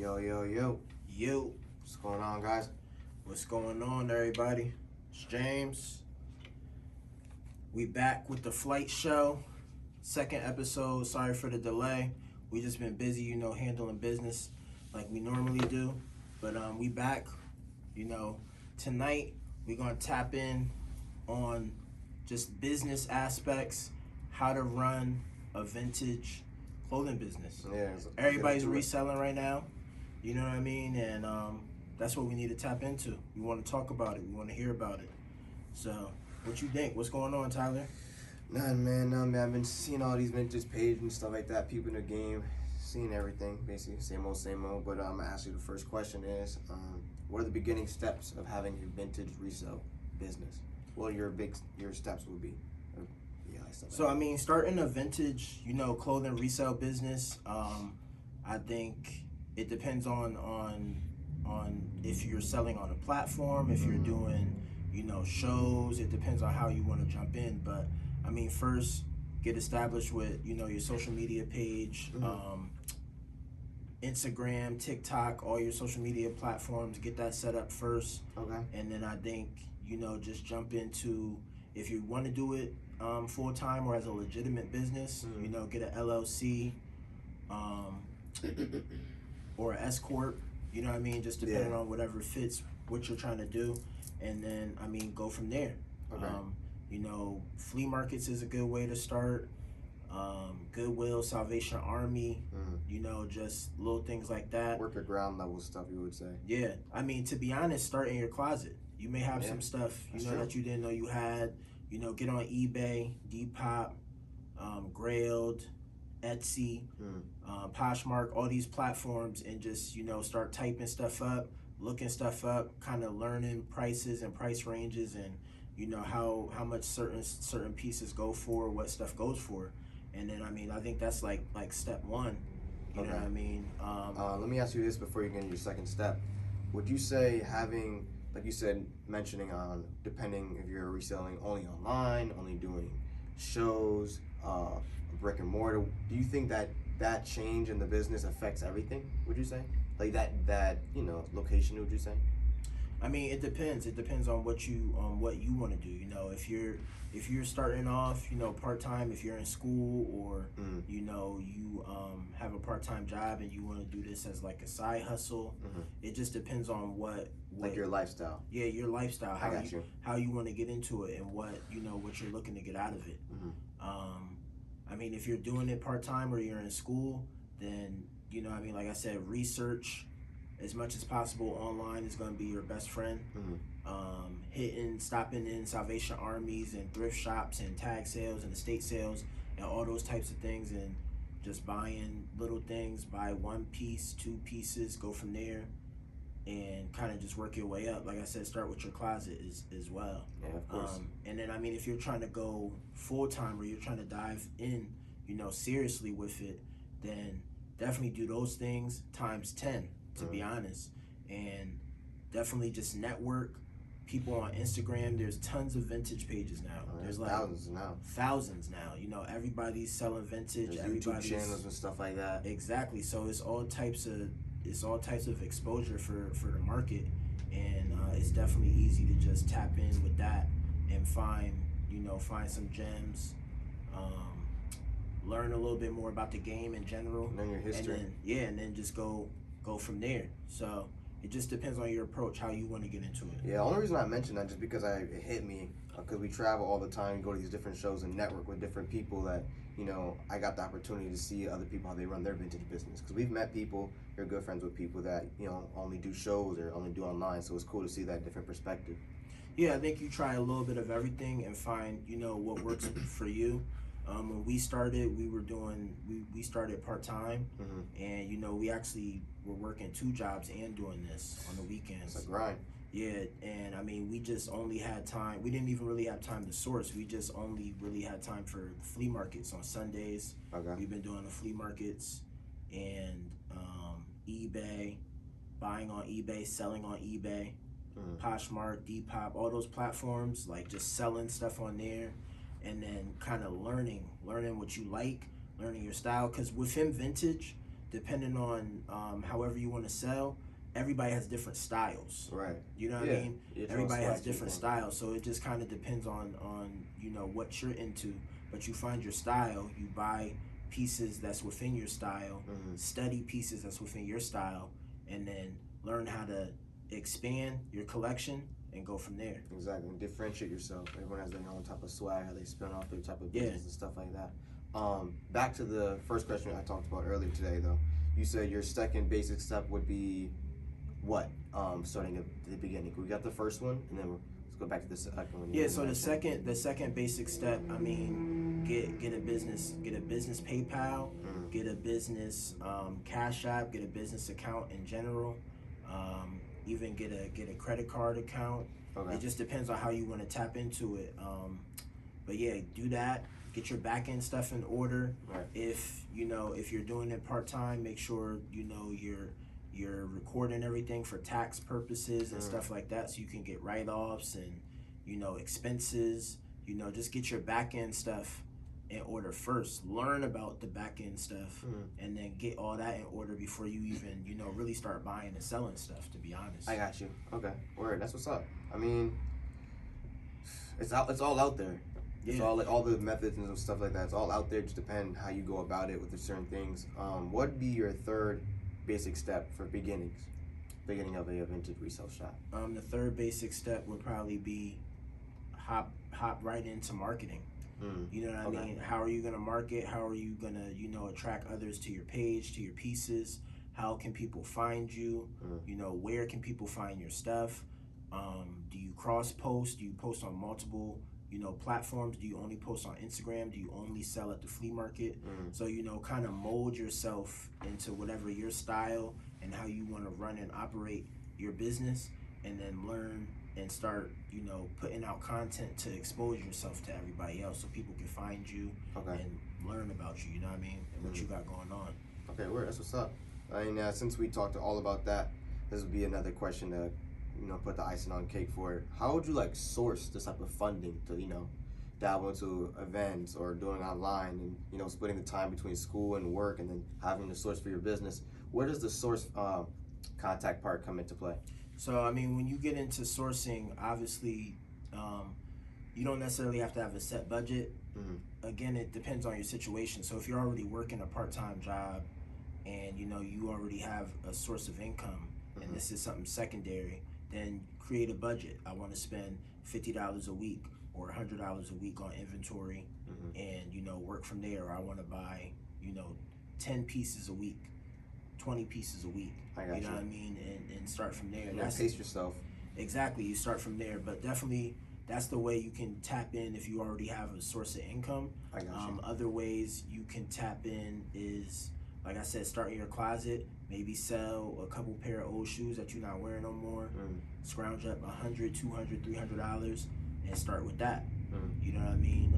Yo, yo, yo. Yo, What's going on, guys? what's going on, everybody? It's James. We back with the flight show, second episode. Sorry for the delay. We just been busy, handling business like we normally do. But we back. Tonight we're gonna tap in on just business aspects, how to run a vintage clothing business. Yeah. Everybody's reselling right now. You know what I mean? And that's what we need to tap into. We want to talk about it. We want to hear about it. So, what you think? What's going on, Tyler? Nah, man. I've been seeing all these vintage pages and stuff like that. People in the game, seeing everything, basically same old, same old. But I'm gonna ask you the first question is, what are the beginning steps of having a vintage resale business? What are your steps would be? So, I mean, starting a vintage, clothing resale business, I think it depends on if you're selling on a platform, if you're doing, shows. It depends on how you want to jump in. But I mean, first get established with, your social media page, Instagram, TikTok, all your social media platforms. Get that set up first. Okay. And then I think, just jump into, if you want to do it full time or as a legitimate business, get an LLC or an S corp. You know what I mean? Just depending on whatever fits what you're trying to do, and then go from there. Okay. Flea markets is a good way to start. Goodwill, Salvation Army, just little things like that. Work at ground level stuff, you would say. Yeah, I mean, to be honest, start in your closet. You may have some stuff that you didn't know you had. Get on eBay, Depop, Grailed, Etsy, Poshmark, all these platforms, and just start typing stuff up, looking stuff up, kind of learning prices and price ranges, and how much certain pieces go for, what stuff goes for, and then I think that's like step one. You know what I mean? Let me ask you this before you get into your second step. Would you say having, like you said, mentioning on depending if you're reselling only online, only doing shows, brick and mortar, do you think that change in the business affects everything? Would you say, like that location? Would you say? I mean, it depends. It depends on what you want to do. If you're starting off, part time, if you're in school or you have a part time job and you want to do this as like a side hustle, it just depends on what like your lifestyle. Yeah, your lifestyle. How you want to get into it and what you're looking to get out of it. I mean, if you're doing it part time or you're in school, then like I said, research as much as possible online is going to be your best friend. Stopping in Salvation Armies and thrift shops and tag sales and estate sales and all those types of things, and just buying little things, buy one piece, two pieces, go from there, and kind of just work your way up. Like I said, start with your closet as well. Yeah, of course. And then if you're trying to go full time or you're trying to dive in, seriously with it, then definitely do those things times 10. To be honest, and definitely just network. People on Instagram, there's tons of vintage pages now. There's like thousands now. Everybody's selling vintage. There's YouTube channels and stuff like that. Exactly. So it's all types of exposure for the market, and it's definitely easy to just tap in with that and find some gems. Learn a little bit more about the game in general. Learn your history. And then just go from there. So it just depends on your approach, how you want to get into it. Yeah, the only reason I mentioned that just because it hit me, because we travel all the time, go to these different shows and network with different people that, I got the opportunity to see other people, how they run their vintage business. Because we've met people, you're good friends with people that, only do shows or only do online. So it's cool to see that different perspective. Yeah, I think you try a little bit of everything and find, what works for you. When we started, we started part-time, and we actually were working 2 jobs and doing this on the weekends. It's a grind. Yeah, and I mean, we just only had time. We didn't even really have time to source. We just only really had time for flea markets on Sundays. Okay. We've been doing the flea markets and eBay, buying on eBay, selling on eBay, Poshmark, Depop, all those platforms, like just selling stuff on there, and then kind of learning what you like, learning your style. Because within vintage, depending on however you want to sell, everybody has different styles. Right. You know what I mean? Your Everybody has swag different thing. styles, so it just kind of depends on you know what you're into. But you find your style, you buy pieces that's within your style, study pieces that's within your style, and then learn how to expand your collection and go from there. Exactly, and differentiate yourself. Everyone has their own type of swag, how they spin off their type of business and stuff like that. Back to the first question I talked about earlier today, though. You said your second basic step would be what? Starting at the beginning. We got the first one, and then let's go back to the second one. Yeah. So the second basic step, I mean, get a business PayPal, get a business Cash App, get a business account in general. Even get a credit card account. Okay. It just depends on how you want to tap into it. But yeah, do that. Get your back end stuff in order. Right. If you're doing it part time, make sure you're recording everything for tax purposes and stuff like that, so you can get write-offs and expenses. Just get your back end stuff in order first. Learn about the back end stuff, and then get all that in order before you even really start buying and selling stuff. To be honest, I got you. Okay, word. That's what's up. I mean, it's all out there. It's all the methods and stuff like that. It's all out there. Just depend how you go about it with the certain things. What would be your third basic step for beginning of a vintage resale shop? The third basic step would probably be hop right into marketing. You know what I mean? How are you gonna market? How are you gonna attract others to your page, to your pieces? How can people find you? Where can people find your stuff? Do you cross post? Do you post on multiple platforms? Do you only post on Instagram? Do you only sell at the flea market? So kind of mold yourself into whatever your style and how you want to run and operate your business, and then learn and start putting out content to expose yourself to everybody else, so people can find you and learn about you. You know what I mean? And what you got going on. Okay, word. That's what's up. Since we talked all about that, this would be another question to put the icing on cake for it. How would you source this type of funding to dabble into events or doing online, and splitting the time between school and work, and then having the source for your business? Where does the source contact part come into play? So I mean, when you get into sourcing, obviously you don't necessarily have to have a set budget. Again, it depends on your situation. So if you're already working a part-time job and you already have a source of income, and this is something secondary, then create a budget. I want to spend $50 a week or $100 a week on inventory, and work from there. Or I want to buy 10 pieces a week, 20 pieces a week. I got you. Know what I mean? And start from there. Pace yourself. Exactly. You start from there, but definitely that's the way you can tap in if you already have a source of income. I got you. Other ways you can tap in is, like I said, start in your closet. Maybe sell a couple pair of old shoes that you're not wearing no more. Scrounge up $100, $200, $300, and start with that. You know what I mean?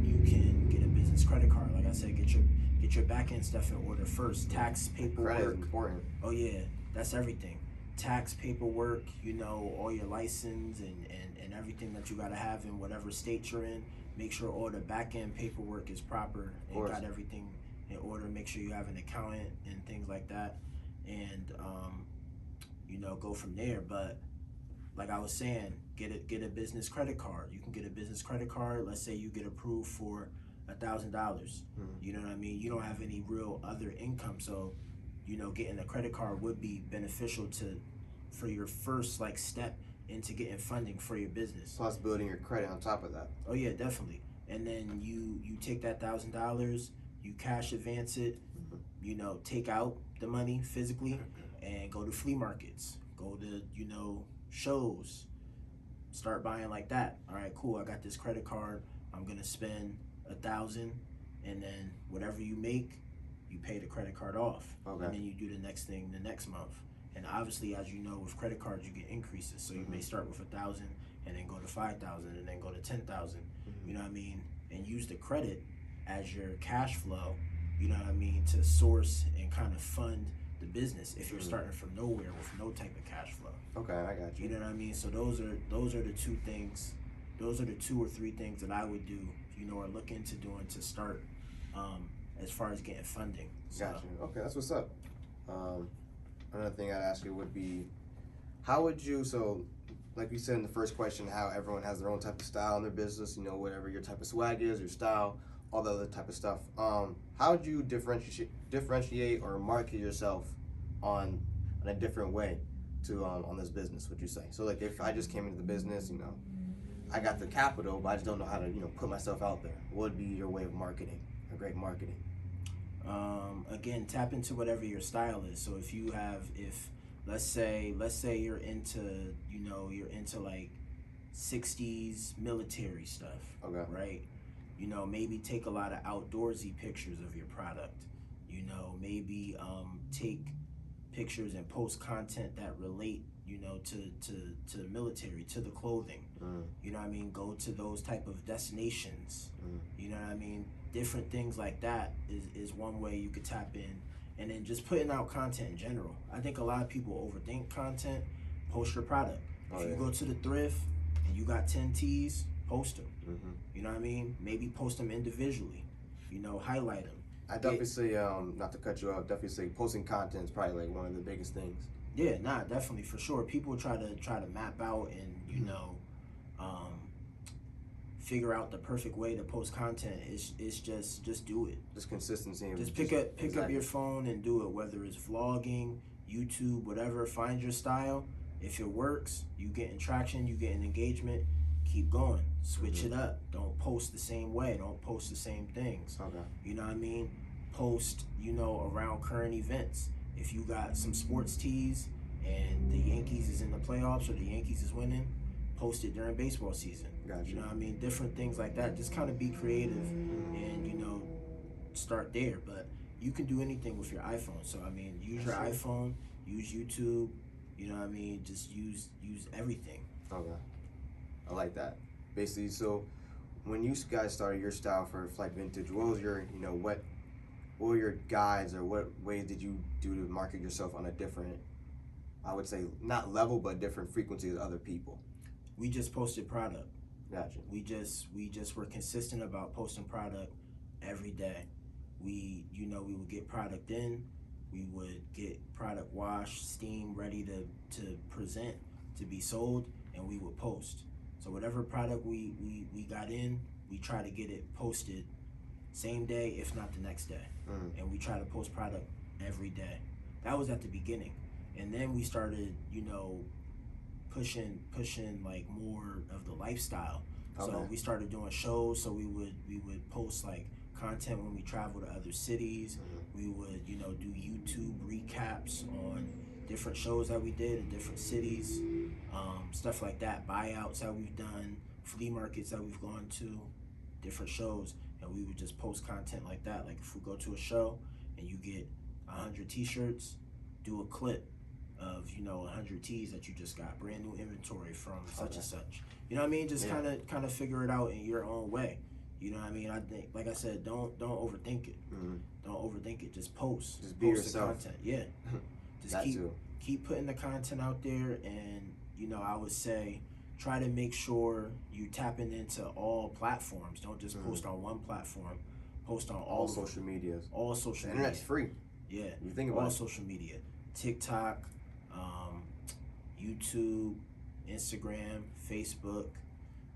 You can get a business credit card. Like I said, get your back end stuff in order first. Tax paperwork. Credit is important. Oh yeah, that's everything. Tax paperwork. All your license and everything that you gotta have in whatever state you're in. Make sure all the back end paperwork is proper and got everything in order. Make sure you have an accountant and things like that, and go from there. But like I was saying, get a business credit card. You can get a business credit card. Let's say you get approved for $1,000. You know what I mean? You don't have any real other income, so getting a credit card would be beneficial for your first step into getting funding for your business. Plus building your credit on top of that. Oh yeah, definitely. And then you take that $1,000, you cash advance it, take out the money physically, and go to flea markets, go to shows, start buying like that. All right, cool. I got this credit card. I'm gonna spend $1,000, and then whatever you make, you pay the credit card off. And then you do the next thing the next month. And obviously, as you know, with credit cards, you get increases. So you may start with 1,000, and then go to 5,000, and then go to 10,000. You know what I mean? And use the credit as your cash flow. You know what I mean? To source and kind of fund the business if you're starting from nowhere with no type of cash flow. Okay, I got you. You know what I mean? So those are the two things. Those are the 2 or 3 things that I would do, or look into doing to start as far as getting funding. So. Gotcha. Okay, that's what's up. Another thing I'd ask you would be, how would you, so like we said in the first question, how everyone has their own type of style in their business, whatever your type of swag is, your style, all the other type of stuff. How would you differentiate or market yourself on a different way to on this business, would you say? So like if I just came into the business, I got the capital, but I just don't know how to, put myself out there. What would be your way of marketing, a great marketing? Again, tap into whatever your style is. So if let's say you're into, you're into like 60s military stuff, Okay. right? Maybe take a lot of outdoorsy pictures of your product. Maybe take pictures and post content that relate, to the military, to the clothing. You know what I mean? Go to those type of destinations. You know what I mean? Different things like that is one way you could tap in. And then just putting out content in general. I think a lot of people overthink content. Post your product. If you go to the thrift and you got 10 tees, post them. You know what I mean? Maybe post them individually. Highlight them. I definitely say, not to cut you off, definitely say posting content is probably like one of the biggest things. Yeah, definitely, for sure. People try to map out and figure out the perfect way to post content. It's just do it. Just consistency. Just pick up your phone and do it. Whether it's vlogging, YouTube, whatever. Find your style. If it works, you getting traction, you getting engagement. Keep going. Switch it up. Don't post the same way. Don't post the same things. Okay. You know what I mean? Post, around current events. If you got some sports tees and the Yankees is in the playoffs or the Yankees is winning, post it during baseball season. Gotcha. You know what I mean? Different things like that. Just kind of be creative and, start there. But you can do anything with your iPhone. So, use your iPhone, use YouTube, you know what I mean? Just use everything. Okay. I like that. Basically, so when you guys started your style for Flight Vintage, what was your, what were your guides, or what ways did you do to market yourself on a different, I would say, not level, but different frequency as other people? We just posted product. Gotcha. We just were consistent about posting product every day. We would get product in, we would get product washed, steamed, ready to present, to be sold, and we would post. So whatever product we got in, we try to get it posted same day, if not the next day. And we try to post product every day. That was at the beginning. And then we started, pushing like more of the lifestyle. Okay. So we started doing shows, so we would post like content when we travel to other cities. We would, do YouTube recaps on different shows that we did in different cities, stuff like that, buyouts that we've done, flea markets that we've gone to, different shows, and we would just post content like that. Like if we go to a show and you get 100 t-shirts, do a clip of 100 tees that you just got, brand new inventory from such and such. You know what I mean? Just kind of figure it out in your own way. You know what I mean? I think, like I said, don't overthink it. Don't overthink it. Just post. Just be post yourself. The content. Yeah. Just keep putting the content out there, and I would say try to make sure you tapping into all platforms. Don't just post on one platform. Post on all social medias. All social media. Internet's free. Yeah. You think about all social media. TikTok, YouTube, Instagram, Facebook.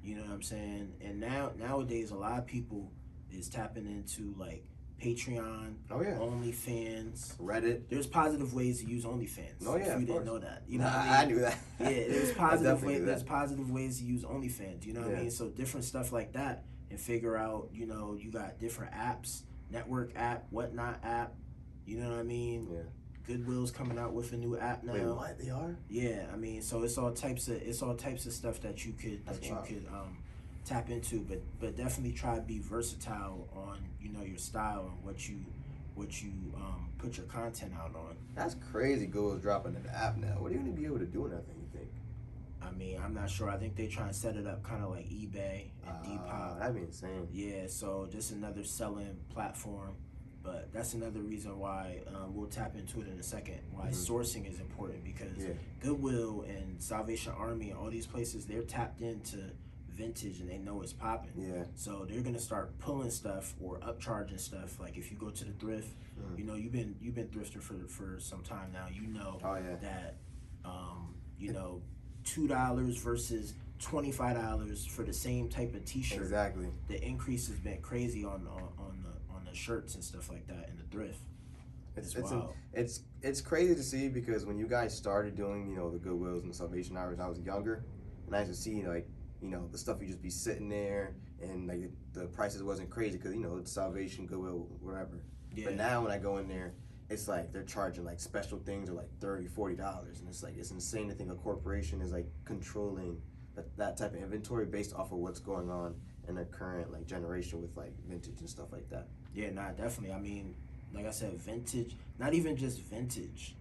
You know what I'm saying? And nowadays, a lot of people is tapping into like Patreon, OnlyFans, Reddit. There's positive ways to use OnlyFans. Oh yeah, if you didn't know that. You know what I knew that. Yeah, there's positive ways. There's positive ways to use OnlyFans. You know what I mean? So different stuff like that, and figure out. You got different apps, network app, whatnot app. You know what I mean? Yeah. Goodwill's coming out with a new app now. Wait, what? They are? Yeah, so it's all types of stuff that you could tap into, but definitely try to be versatile on your style and what you put your content out on. That's crazy. Google's dropping an app now. What are you gonna be able to do in that thing, you think? I'm not sure. I think they try and set it up kind of like eBay and Depop. That'd be insane. Yeah, so just another selling platform. But that's another reason why we'll tap into it in a second, why sourcing is important, because Goodwill and Salvation Army and all these places, they're tapped into vintage and they know it's popping. Yeah. So they're gonna start pulling stuff or upcharging stuff. Like if you go to the thrift, you know, you've been thrifting for some time now. You know that you know, $2 versus $25 for the same type of T-shirt. Exactly. The increase has been crazy on the shirts and stuff like that in the thrift. It's crazy to see, because when you guys started doing, you know, the Goodwills and the Salvation Armies, I was younger, and I used to see, like, you know, the stuff you just be sitting there, and like the prices wasn't crazy because, you know, it's Salvation, Goodwill, whatever. Yeah. But now when I go in there, it's like they're charging like special things are like $30-$40, and it's like it's insane to think a corporation is like controlling that type of inventory based off of what's going on in the current like generation with like vintage and stuff like that. Yeah, nah, definitely. I mean, like I said, vintage, not even just vintage,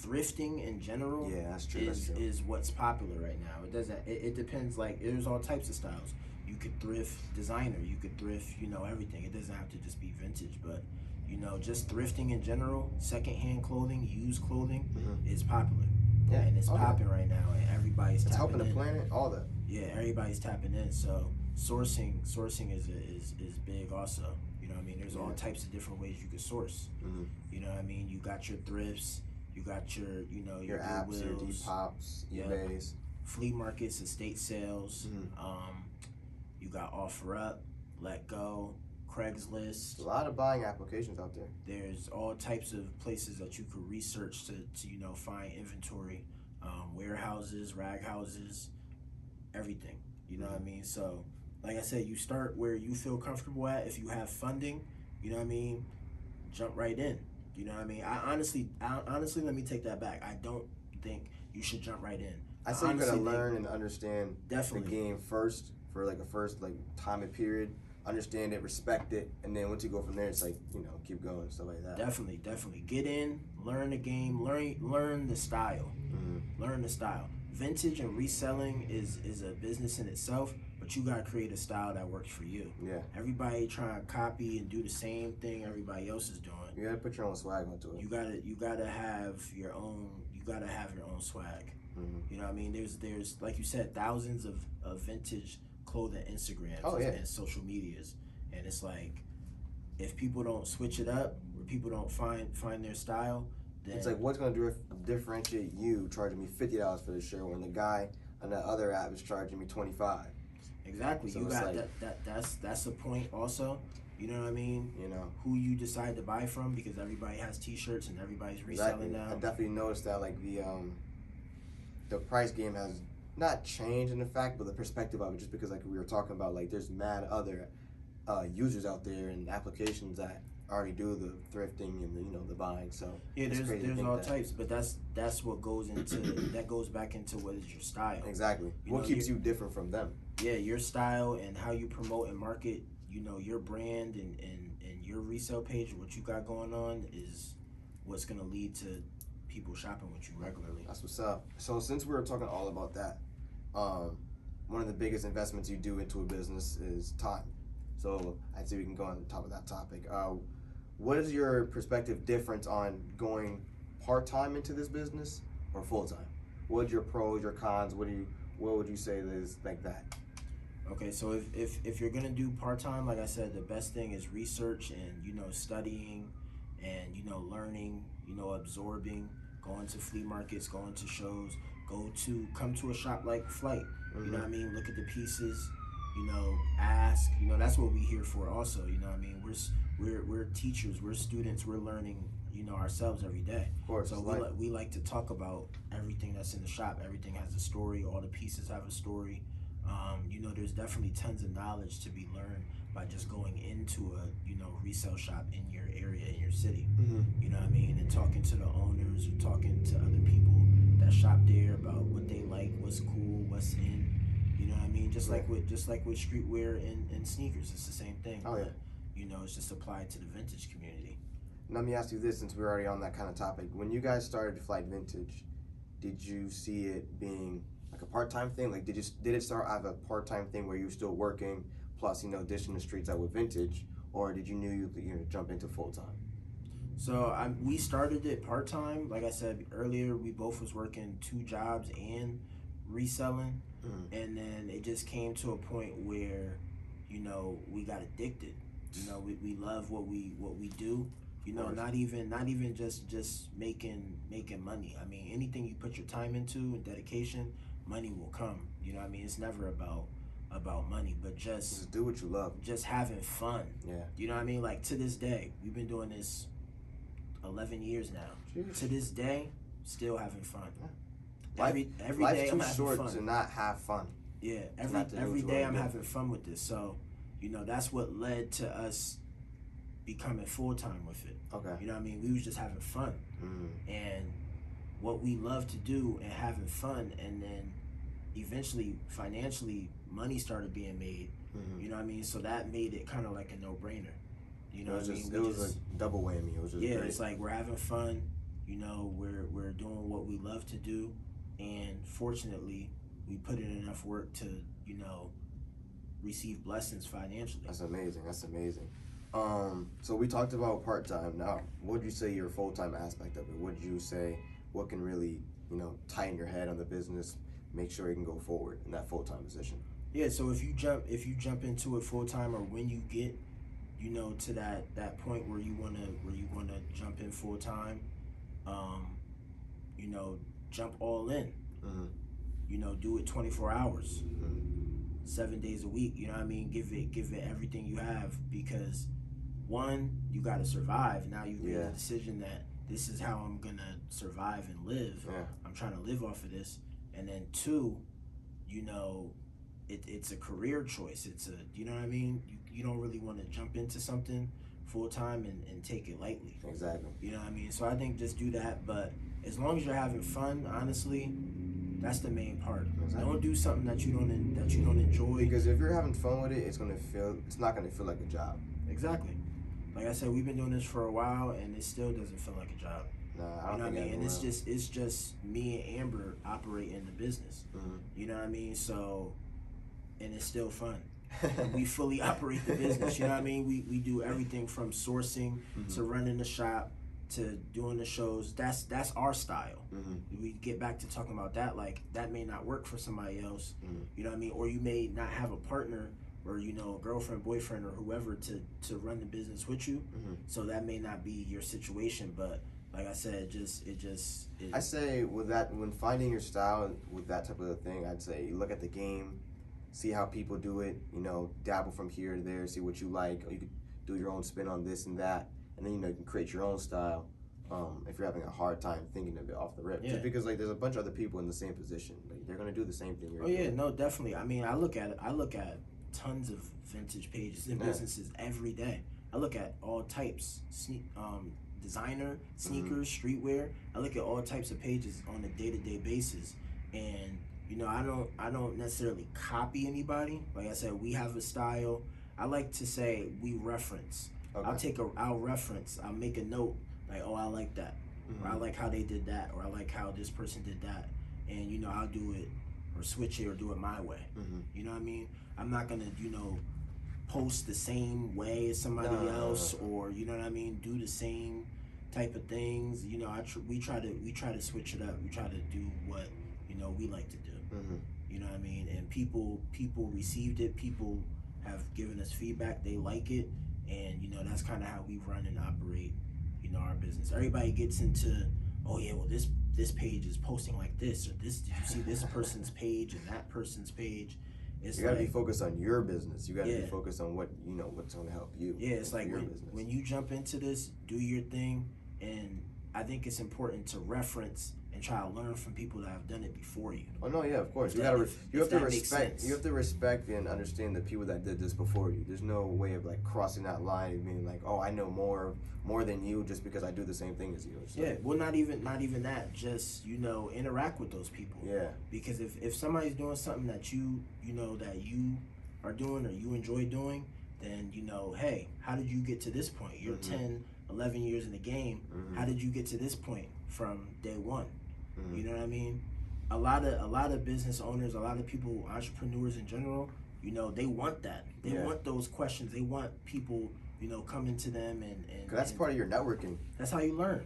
thrifting in general. Yeah, that's true. Is what's popular right now. It doesn't. It depends. Like there's all types of styles. You could thrift designer. You could thrift, you know, everything. It doesn't have to just be vintage, but you know, just thrifting in general, secondhand clothing, used clothing is popular. Yeah, and it's popping right now, and everybody's tapping in. It's helping the planet, all that. Yeah, everybody's tapping in. So sourcing is big also. You know what I mean? There's all types of different ways you can source. You know what I mean? You got your thrifts, you got your, you know, your apps, Goodwills, your Depops, eBays, flea markets, estate sales. You got OfferUp, Let Go, Craigslist. A lot of buying applications out there. There's all types of places that you could research to you know, find inventory, warehouses, rag houses, everything. You know what I mean? So, like I said, you start where you feel comfortable at. If you have funding, you know what I mean, jump right in. You know what I mean? I honestly, let me take that back. I don't think you should jump right in. I say you gotta learn and understand the game first for like a first like time and period. Understand it, respect it, and then once you go from there, it's like, you know, keep going, stuff like that. Definitely. Get in, learn the game, learn the style. Learn the style. Vintage and reselling is a business in itself, but you gotta create a style that works for you. Yeah. Everybody trying to copy and do the same thing everybody else is doing. You gotta put your own swag onto it. You gotta have your own. You gotta have your own swag. You know what I mean? There's like you said, thousands of vintage clothing Instagrams and social medias, and it's like if people don't switch it up, or people don't find their style, then it's like, what's gonna differentiate you charging me $50 for this shirt when the guy on that other app is charging me $25? Exactly. So you got like, that's the point also. You know what I mean? You know who you decide to buy from, because everybody has T-shirts and everybody's reselling now. I definitely noticed that like the price game has not changed in fact, but the perspective of it, just because like we were talking about, like there's mad other users out there and applications that already do the thrifting and the, you know, the buying. So yeah, there's all types, but that's what goes into that goes back into what is your style. Exactly. What keeps you different from them? Yeah, your style and how you promote and market, you know, your brand and your resale page, what you got going on is what's gonna lead to people shopping with you regularly. That's what's up. So since we were talking all about that, one of the biggest investments you do into a business is time. So I'd say we can go on top of that topic. What is your perspective difference on going part-time into this business or full-time? What's your pros, your cons? What would you say is like that? Okay, so if you're gonna do part-time, like I said, the best thing is research and, you know, studying and, you know, learning, you know, absorbing, going to flea markets, going to shows, come to a shop like Flight. You know what I mean? Look at the pieces, you know, ask, you know, that's what we here for also, you know what I mean? We're teachers, we're students, we're learning, you know, ourselves every day. Of course. So we like to talk about everything that's in the shop. Everything has a story, all the pieces have a story. You know, there's definitely tons of knowledge to be learned by just going into a, you know, resale shop in your area, in your city. You know what I mean? And talking to the owners or talking to other people that shop there about what they like, what's cool, what's in. You know what I mean? Just like with streetwear and sneakers, it's the same thing. Oh yeah. But, you know, it's just applied to the vintage community. Let me ask you this, since we're already on that kind of topic. When you guys started Flight Vintage, did you see it being like a part-time thing? Like, did it start out as a part-time thing where you were still working, plus, you know, dishing the streets out with vintage, or did you knew you could, you know, jump into full-time? So we started it part-time. Like I said earlier, we both was working 2 jobs and reselling. and then it just came to a point where, you know, we got addicted. You know, we love what we do. You know, not even just making money. I mean, anything you put your time into and dedication, money will come. You know what I mean? It's never about money, but just do what you love. Just having fun. Yeah. You know what I mean? Like, to this day, we've been doing this 11 years now. Jeez. To this day, still having fun. Yeah. Every life's day too I'm having short fun. to not have fun. Yeah, every day I'm having fun with this. So, you know, that's what led to us becoming full-time with it. Okay. You know what I mean? We was just having fun. And what we love to do and having fun, and then eventually financially money started being made. You know what I mean? So that made it kind of like a no-brainer. You know what I mean? It was a double whammy. It was just great. It's like we're having fun. You know, we're doing what we love to do, and fortunately, we put in enough work to, you know, receive blessings financially. That's amazing. That's amazing. So we talked about part-time. Now, what would you say your full-time aspect of it? What would you say, what can really, you know, tighten your head on the business, make sure you can go forward in that full-time position? Yeah, so if you jump into it full-time, or when you get, you know, to that point where you wanna jump in full-time, you know, jump all in. You know, do it 24 hours, 7 days a week. You know what I mean? Give it everything you have, because one, you got to survive. Now you've made a decision that this is how I'm gonna survive and live. I'm trying to live off of this. And then two, you know, it's a career choice. It's a, you know what I mean? You don't really want to jump into something full time and take it lightly. Exactly. You know what I mean? So I think just do that. But as long as you're having fun, honestly, that's the main part. Exactly. Don't do something that you don't enjoy. Because if you're having fun with it, it's not gonna feel like a job. Exactly. Like I said, we've been doing this for a while, and it still doesn't feel like a job. Nah, I don't you know think what I mean? And will. it's just me and Amber operating the business. You know what I mean? So, and it's still fun. We fully operate the business. You know what I mean? We do everything from sourcing to running the shop to doing the shows. That's our style. We get back to talking about that. Like, that may not work for somebody else. You know what I mean? Or you may not have a partner, or, you know, a girlfriend, boyfriend, or whoever to run the business with you. So that may not be your situation. But like I said, I say with that, when finding your style with that type of a thing, I'd say you look at the game, see how people do it, you know, dabble from here to there, see what you like, or you could do your own spin on this and that, and then, you know, you can create your own style. If you're having a hard time thinking of it off the rip, just because, like, there's a bunch of other people in the same position, like, they're gonna do the same thing you're doing. No, definitely. I mean, I look at tons of vintage pages and businesses every day. I look at all types, designer, sneakers, streetwear. I look at all types of pages on a day-to-day basis, and, you know, I don't necessarily copy anybody. Like I said, we have a style. I like to say we reference. Okay. I'll reference. I'll make a note, like, oh, I like that, or I like how they did that, or I like how this person did that, and, you know, I'll do it or switch it or do it my way. You know what I mean? I'm not gonna, you know, post the same way as somebody else, or, you know what I mean, do the same type of things. You know, we try to switch it up. We try to do what, you know, we like to do. You know what I mean? And people received it. People have given us feedback. They like it, and, you know, that's kind of how we run and operate, you know, our business. Everybody gets into, oh yeah, well, this page is posting like this, or this. Did you see this person's page and that person's page? It's you gotta be focused on your business. You gotta be focused on what, you know, what's gonna help you. Yeah, it's like when you jump into this, do your thing, and I think it's important to reference and try to learn from people that have done it before you. Oh no, yeah, of course. You have to respect and understand the people that did this before you. There's no way of, like, crossing that line and being like, oh, I know more than you just because I do the same thing as you. So. Yeah, well, not even that. Just, you know, interact with those people. Yeah. Because if somebody's doing something that you know that you are doing or you enjoy doing, then, you know, hey, how did you get to this point? You're 10, 11 years in the game. How did you get to this point from day one? You know what I mean? A lot of business owners, a lot of people, entrepreneurs in general, you know, they want that. They want those questions. They want people, you know, coming to them and that's part of your networking. That's how you learn.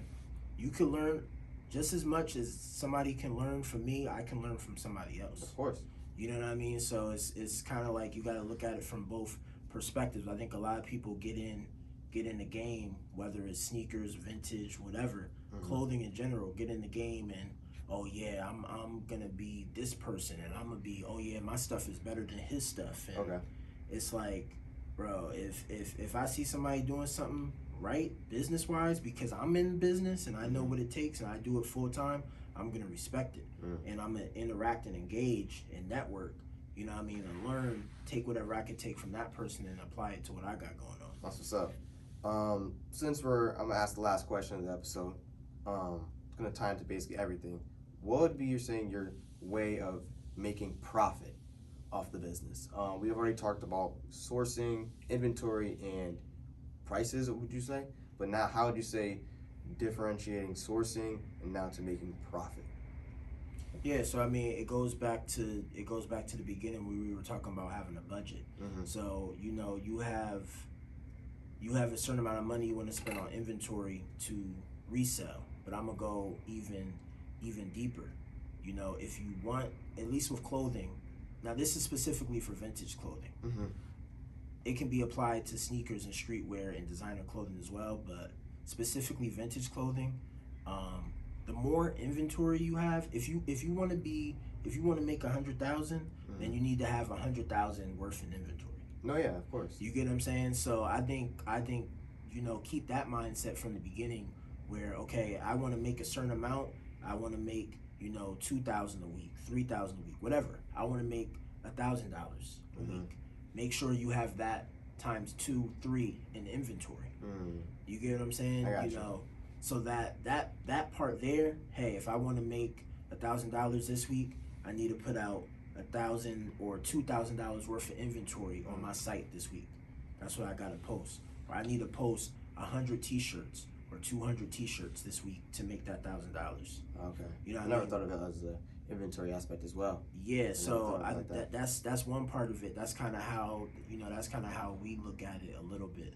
You can learn just as much as somebody can learn from me. I can learn from somebody else. Of course. You know what I mean? So it's kind of like you got to look at it from both perspectives. I think a lot of people get in the game, whether it's sneakers, vintage, whatever, clothing in general, get in the game and, oh yeah, I'm gonna be this person, and I'm gonna be, oh yeah, my stuff is better than his stuff. And it's like, bro, if I see somebody doing something right business wise, because I'm in business and I know what it takes and I do it full time, I'm gonna respect it. And I'm gonna interact and engage and network, you know what I mean, and learn, take whatever I can take from that person and apply it to what I got going on. That's what's up. Since I'm gonna ask the last question of the episode, it's gonna tie into basically everything. What would be your way of making profit off the business? We have already talked about sourcing, inventory, and prices, would you say? But now, how would you say differentiating sourcing and now to making profit? Yeah, so I mean, it goes back to the beginning where we were talking about having a budget. So you know, you have a certain amount of money you want to spend on inventory to resell, but I'm gonna go even deeper. You know, if you want, at least with clothing, now this is specifically for vintage clothing. It can be applied to sneakers and streetwear and designer clothing as well, but specifically vintage clothing. The more inventory you have, if you want to make 100,000, then you need to have 100,000 worth in inventory. No, yeah, of course. You get what I'm saying? So I think you know, keep that mindset from the beginning, where okay, I want to make a certain amount. I want to make, you know, 2,000 a week, 3,000 a week, whatever. I want to make $1,000 a week. Make sure you have that times 2, 3 in inventory. You get what I'm saying? You know, so that part there. Hey, if I want to make $1,000 this week, I need to put out $1,000 or $2,000 worth of inventory on my site this week. That's what I gotta post. Or I need to post 100 T-shirts or 200 T-shirts this week to make that $1,000. Okay. You know, I never thought of it as the inventory aspect as well. Yeah. So that's one part of it. That's kind of how we look at it a little bit,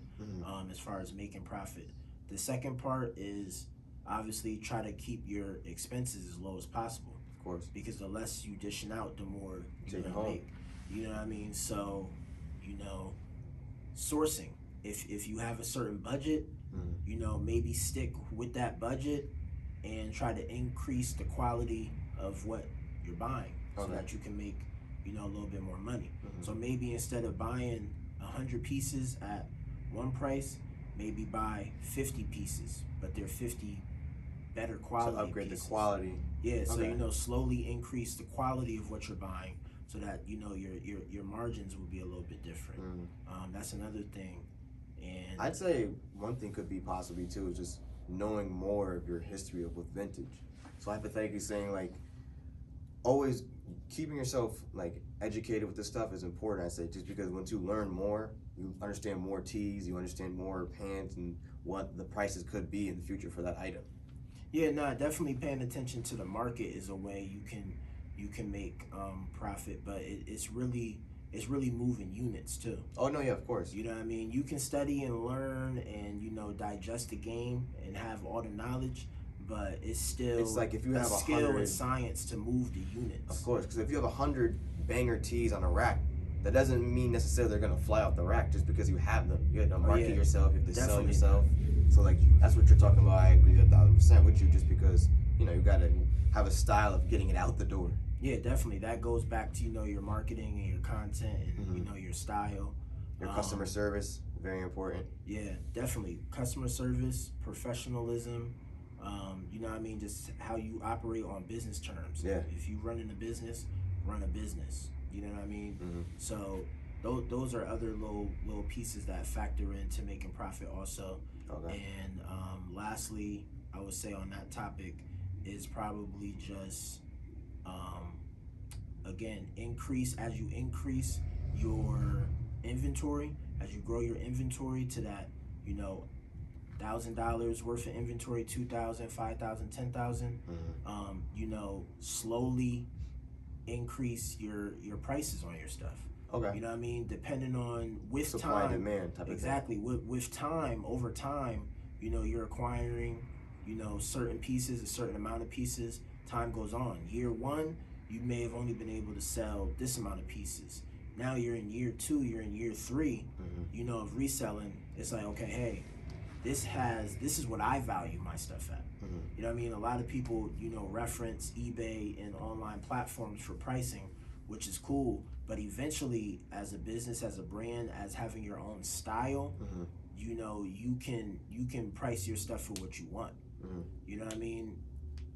as far as making profit. The second part is obviously try to keep your expenses as low as possible. Of course. Because the less you dishing out, the more you're gonna make. You know what I mean? So, you know, sourcing. If you have a certain budget, you know, maybe stick with that budget and try to increase the quality of what you're buying so that you can make, you know, a little bit more money. So maybe instead of buying 100 pieces at one price, maybe buy 50 pieces, but they're 50 better quality to upgrade pieces. The quality. Yeah, so you know, slowly increase the quality of what you're buying so that, you know, your margins will be a little bit different. That's another thing. And I'd say one thing could be possibly too is just knowing more of your history with vintage. So hypothetically saying, like, always keeping yourself like educated with this stuff is important. I say, just because once you learn more, you understand more tees, you understand more pants and what the prices could be in the future for that item. Yeah, no, definitely paying attention to the market is a way you can make profit, but it's really moving units too. Oh no, yeah, of course. You know what I mean? You can study and learn and, you know, digest the game and have all the knowledge, but it's like if you have a skill and science to move the units. Of course, because if you have 100 banger tees on a rack, that doesn't mean necessarily they're gonna fly off the rack just because you have them. You have to market yourself, you have to sell yourself. So like that's what you're talking about. I agree 1,000% with you, just because, you know, you gotta have a style of getting it out the door. Yeah, definitely. That goes back to, you know, your marketing and your content and you know, your style. Your customer service, very important. Yeah, definitely. Customer service, professionalism, you know what I mean, just how you operate on business terms. Yeah. If you run in a business, run a business. You know what I mean? So those are other little pieces that factor into making profit also. And lastly, I would say on that topic is probably just again, as you increase your inventory, as you grow your inventory to that, you know, $1,000 worth of inventory, 2,000, 5,000, 10,000. You know, slowly increase your prices on your stuff. You know what I mean? Depending on supply and demand type of thing. With time, over time, you know, you're acquiring, you know, certain pieces, a certain amount of pieces. Time goes on. Year one, you may have only been able to sell this amount of pieces. Now you're in year 2, you're in year 3, you know, of reselling. It's like, okay, hey, this is what I value my stuff at. You know what I mean? A lot of people, you know, reference eBay and online platforms for pricing, which is cool, but eventually as a business, as a brand, as having your own style, you know, you can price your stuff for what you want. You know what I mean?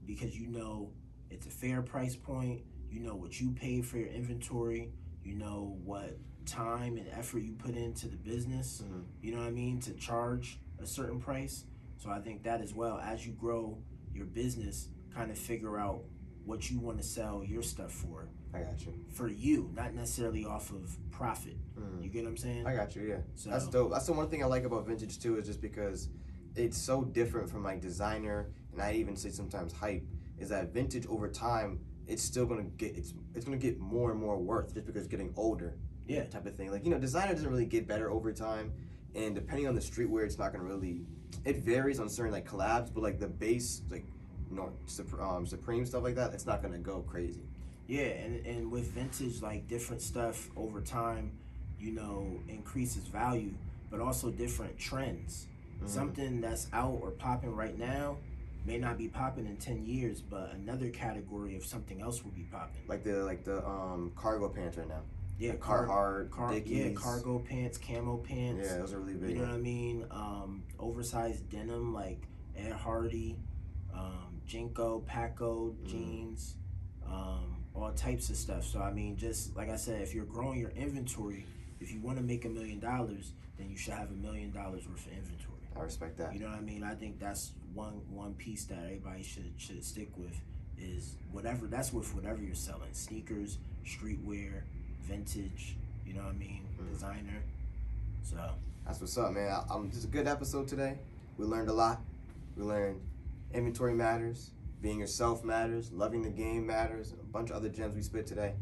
Because you know it's a fair price point, you know what you paid for your inventory, you know what time and effort you put into the business, you know what I mean, to charge a certain price. So I think that as well, as you grow your business, kind of figure out what you want to sell your stuff for. I got you. For you, not necessarily off of profit. You get what I'm saying? I got you, yeah. So, that's dope. That's the one thing I like about vintage too, is just because it's so different from like designer, and I even say sometimes hype, is that vintage over time, it's still gonna get it's gonna get more and more worth just because it's getting older. Yeah. Type of thing. Like, you know, designer doesn't really get better over time, and depending on the streetwear, it's not gonna really, it varies on certain like collabs, but like the base, like, you know, Supreme stuff like that, it's not gonna go crazy. Yeah, and with vintage, like different stuff over time, you know, increases value, but also different trends. Something that's out or popping right now may not be popping in 10 years, but another category of something else will be popping. Like the cargo pants right now. Yeah, Carhartt, Dickies. Yeah, cargo pants, camo pants. Yeah, those are really big. You know what I mean? Oversized denim like Ed Hardy, Jinko, Paco jeans, all types of stuff. So I mean, just like I said, if you're growing your inventory, if you want to make $1 million, then you should have $1 million worth of inventory. I respect that. You know what I mean? I think that's one piece that everybody should stick with, is whatever. That's with whatever you're selling: sneakers, streetwear, vintage. You know what I mean? Designer. So that's what's up, man. Just a good episode today. We learned a lot. We learned inventory matters, being yourself matters, loving the game matters, and a bunch of other gems we spit today.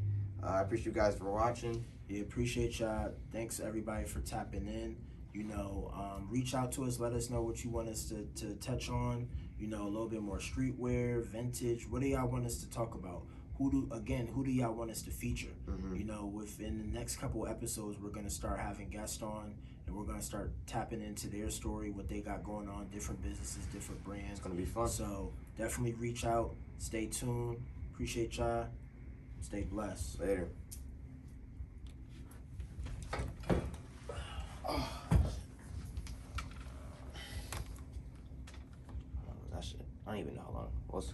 I appreciate you guys for watching. Yeah, appreciate y'all. Thanks everybody for tapping in. You know, reach out to us. Let us know what you want us to touch on. You know, a little bit more streetwear, vintage. What do y'all want us to talk about? Who do y'all want us to feature? You know, within the next couple episodes, we're going to start having guests on, and we're going to start tapping into their story, what they got going on, different businesses, different brands. It's going to be fun. So definitely reach out. Stay tuned. Appreciate y'all. Stay blessed. Later. That shit. I don't even know how long. What's